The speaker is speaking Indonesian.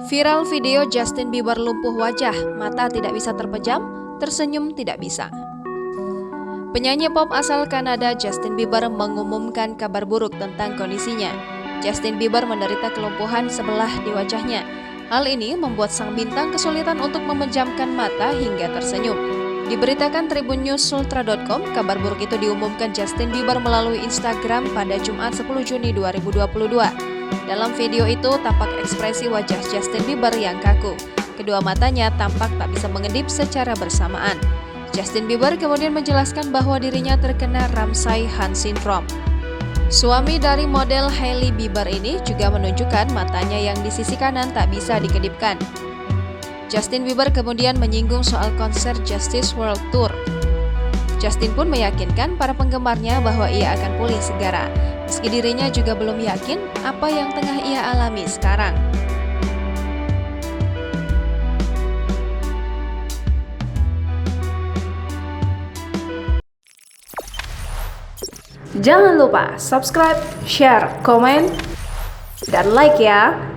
Viral video Justin Bieber lumpuh wajah, mata tidak bisa terpejam, tersenyum tidak bisa. Penyanyi pop asal Kanada Justin Bieber mengumumkan kabar buruk tentang kondisinya. Justin Bieber menderita kelumpuhan sebelah di wajahnya. Hal ini membuat sang bintang kesulitan untuk memejamkan mata hingga tersenyum. Diberitakan tribunnews.sultra.com, kabar buruk itu diumumkan Justin Bieber melalui Instagram pada Jumat 10 Juni 2022. Dalam video itu tampak ekspresi wajah Justin Bieber yang kaku. Kedua matanya tampak tak bisa mengedip secara bersamaan. Justin Bieber kemudian menjelaskan bahwa dirinya terkena Ramsay-Hunt Syndrome. Suami dari model Hailey Bieber ini juga menunjukkan matanya yang di sisi kanan tak bisa dikedipkan. Justin Bieber kemudian menyinggung soal konser Justice World Tour. Justin pun meyakinkan para penggemarnya bahwa ia akan pulih segera, meski dirinya juga belum yakin apa yang tengah ia alami sekarang. Jangan lupa subscribe, share, komen, dan like ya!